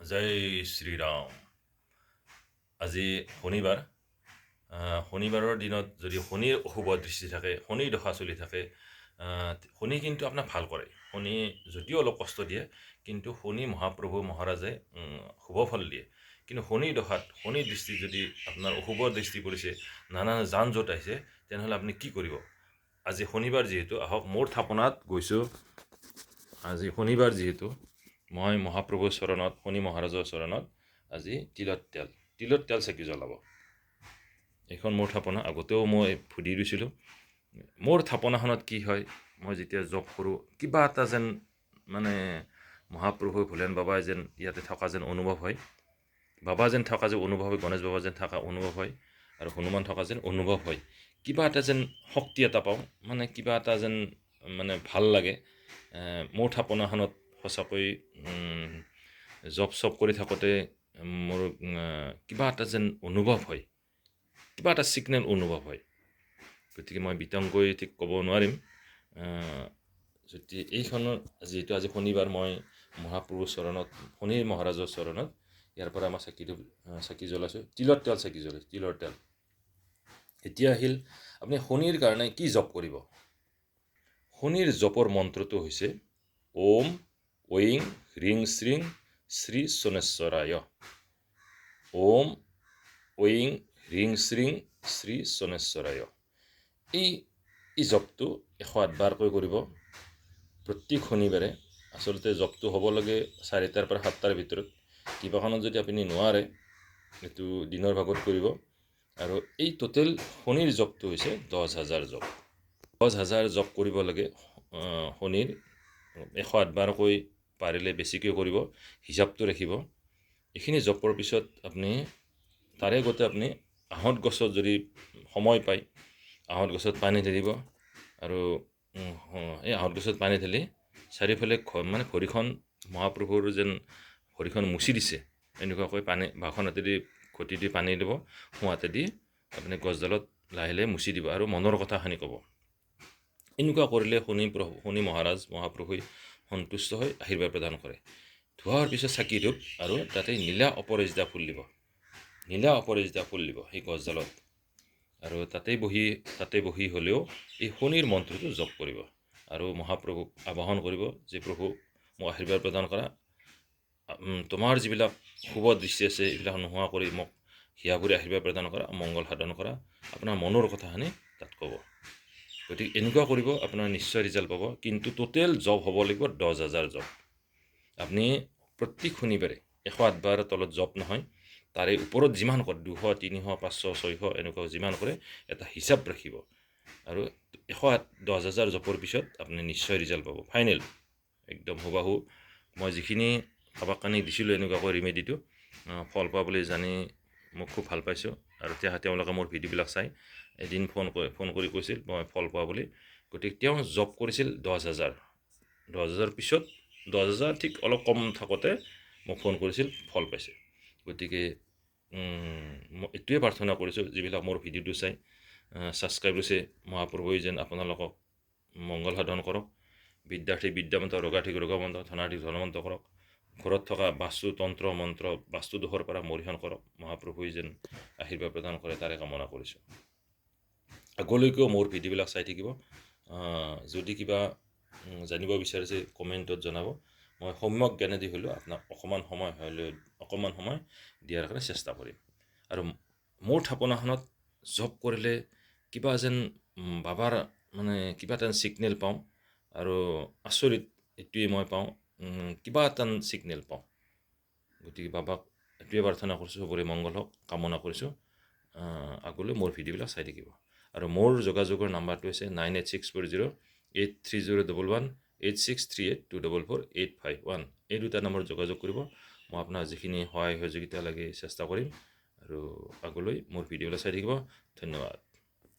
জয় শ্ৰীৰাম। আজি শনিবাৰ। শনিবাৰৰ দিনত যদি শনিৰ অশুভ দৃষ্টি থাকে, শনিৰ দশা চলি থাকে, শনি কিন্তু আপোনাক ভাল কৰে। শনি যদিও অলপ কষ্ট দিয়ে, কিন্তু শনি মহাপ্ৰভু মহাৰাজে শুভ ফল দিয়ে। কিন্তু শনিৰ দশাত শনিৰ দৃষ্টি যদি আপোনাৰ অশুভ দৃষ্টি পৰিছে, নানা যান জঁট আহিছে, তেনেহ'লে আপুনি কি কৰিব? আজি শনিবাৰ যিহেতু, আহক মোৰ থাপনাত গৈছোঁ। আজি শনিবাৰ যিহেতু, মই মহাপ্ৰভুৰ চৰণত, শনি মহাৰাজৰ চৰণত আজি তিলত তেল চাকি জ্বলাব। এইখন মোৰ থাপনা। আগতেও মই ফুদি দিছিলোঁ। মোৰ থাপনাখনত কি হয়, মই যেতিয়া জপ কৰোঁ, কিবা এটা যেন মানে মহাপ্ৰভু ভোলেন বাবাই যেন ইয়াতে থকা যেন অনুভৱ হয়, বাবা যেন থকা যেন অনুভৱ হয়, গণেশ বাবা যেন থকা অনুভৱ হয়, আৰু হনুমান থকা যেন অনুভৱ হয়। কিবা এটা যেন শক্তি এটা পাওঁ, মানে কিবা এটা যেন মানে ভাল লাগে। মোৰ থাপনাখনত সঁচাকৈ জপ চপ কৰি থাকোঁতে মোৰ কিবা এটা যেন অনুভৱ হয়, কিবা এটা ছিগনেল অনুভৱ হয়। গতিকে মই বিতংকৈ ঠিক ক'ব নোৱাৰিম। যদি এইখনৰ যিহেতু আজি শনিবাৰ, মই মহাপ্ৰভুৰ চৰণত, শনি মহাৰাজৰ চৰণত ইয়াৰ পৰা মই চাকি জ্বলাইছোঁ। তিলৰ তেল চাকি জ্বলাইছোঁ, তিলৰ তেল। এতিয়া আহিল আপুনি শনিৰ কাৰণে কি জপ কৰিব। শনিৰ জপৰ মন্ত্ৰটো হৈছে ওম ঐং হ্ৰিং শ্ৰীং শ্ৰী শনেশ্বৰায়। ওম ঐং হ্ৰিং শ্ৰীং শ্ৰী শনেশ্বৰায়। এই জপটো 108 বাৰকৈ কৰিব প্ৰত্যেক শনিবাৰে। আচলতে জপটো হ'ব লাগে 4টাৰ পৰা 7টাৰ ভিতৰত। কিবাখনত যদি আপুনি নোৱাৰে, এইটো দিনৰ ভাগত কৰিব। আৰু এই টোটেল শনিৰ জপটো হৈছে 10,000 জপ। 10,000 জপ কৰিব লাগে শনিৰ। 108 বাৰকৈ, পাৰিলে বেছিকৈ কৰিব, হিচাপটো ৰাখিব। এইখিনি জপৰ পিছত আপুনি তাৰে আগতে আপুনি আহঁত গছত যদি সময় পায়, আহঁত গছত পানী ঢালিব। আৰু এই আহঁত গছত পানী ঢালি চাৰিওফালে মানে ভৰিখন মহাপ্ৰভুৰ যেন ভৰিখন মুচি দিছে এনেকুৱাকৈ পানী বাখন হাতেদি ঘটি দি পানী দিব, সোঁ হাতেদি আপুনি গছডালত লাহে লাহে মুচি দিব আৰু মনৰ কথাখিনি ক'ব। এনেকুৱা কৰিলে শনি মহাৰাজ মহাপ্ৰভুই সন্তুষ্ট হৈ আশীৰ্বাদ প্ৰদান কৰে। ধোৱাৰ পিছত চাকি ধূপ আৰু তাতে নীলা অপৰাজিতা ফুল দিব, নীলা অপৰাজিতা ফুল দিব সেই গছডালত। আৰু তাতে বহি হ'লেও এই শনিৰ মন্ত্ৰটো জপ কৰিব আৰু মহাপ্ৰভুক আবাহন কৰিব যে প্ৰভু মোক আশীৰ্বাদ প্ৰদান কৰা, তোমাৰ যিবিলাক শুভ দৃষ্টি আছে এইবিলাক নোহোৱা কৰি মোক হিয়া ভৰি আশীৰ্বাদ প্ৰদান কৰা, মংগল সাধন কৰা, আপোনাৰ মনৰ কথাখিনি তাত ক'ব। গতিকে এনেকুৱা কৰিব, আপোনাৰ নিশ্চয় ৰিজাল্ট পাব। কিন্তু টোটেল জব হ'ব লাগিব 10,000 জব। আপুনি প্ৰত্যেক শনিবাৰে 108 বাৰৰ তলত জব নহয়, তাৰে ওপৰত যিমান কৰে 200, 300, 500, 600 এনেকুৱা যিমান কৰে এটা হিচাপ ৰাখিব। আৰু 10,000 জপৰ পিছত আপুনি নিশ্চয় ৰিজাল্ট পাব, ফাইনেল একদম হুবাহু। মই যিখিনি কাবাক কানি দিছিলোঁ এনেকুৱাকৈ ৰিমেডিটো ফল পোৱা বুলি জানি মোক খুব ভাল পাইছোঁ। আৰু তেওঁলোকে মোৰ ভিডিঅ'বিলাক চাই এদিন ফোন কৰি কৈছিল মই ফল পোৱা বুলি। গতিকে তেওঁ জব কৰিছিল 10,000 পিছত 10,000 ঠিক অলপ কম থাকোঁতে মোক ফোন কৰিছিল, ফল পাইছে। গতিকে মই এইটোৱে প্ৰাৰ্থনা কৰিছোঁ, যিবিলাক মোৰ ভিডিঅ'টো চাই ছাবস্ক্ৰাইব হৈছে, মহাপ্ৰভুৱে যেন আপোনালোকক মংগল সাধন কৰক। বিদ্যাৰ্থী বিদ্যাৱন্ত, ৰোগাৰ্থীক ৰোগৱন্ত, ধনাৰ্থীক ধনৱন্ত কৰক। ঘৰত থকা বাস্তু তন্ত্ৰ মন্ত্ৰ বাস্তু দোষৰ পৰা মৰিহণ কৰক। মহাপ্ৰভুৱে যেন আশীৰ্বাদ প্ৰদান কৰে তাৰে কামনা কৰিছোঁ। আগলৈকেও মোৰ ভিডিঅ'বিলাক চাই থাকিব। যদি কিবা জানিব বিচাৰিছে কমেণ্টত জনাব। মই সম্যক জ্ঞানেদি হ'লেও আপোনাক অকণমান সময় দিয়াৰ কাৰণে চেষ্টা কৰিম। আৰু মোৰ থাপনাখনত জব কৰিলে কিবা যেন বাবাৰ মানে কিবা এটা ছিগনেল পাওঁ, আৰু আচৰিত এইটোৱে মই পাওঁ, কিবা এটা ছিগনেল পাওঁ। গতিকে বাবাক এইটোৱে প্ৰাৰ্থনা কৰিছোঁ, চবৰে মংগল হওক কামনা কৰিছোঁ। আগলৈ মোৰ ভিডিঅ'বিলাক চাই থাকিব। আৰু মোৰ যোগাযোগৰ নাম্বাৰটো হৈছে 9864083011, 8638244851। এই দুটা নম্বৰত যোগাযোগ কৰিব। মই আপোনাৰ যিখিনি সহায় সহযোগিতা লাগে চেষ্টা কৰিম। আৰু আগলৈ মোৰ ভিডিঅ'বিলাক চাই থাকিব। ধন্যবাদ।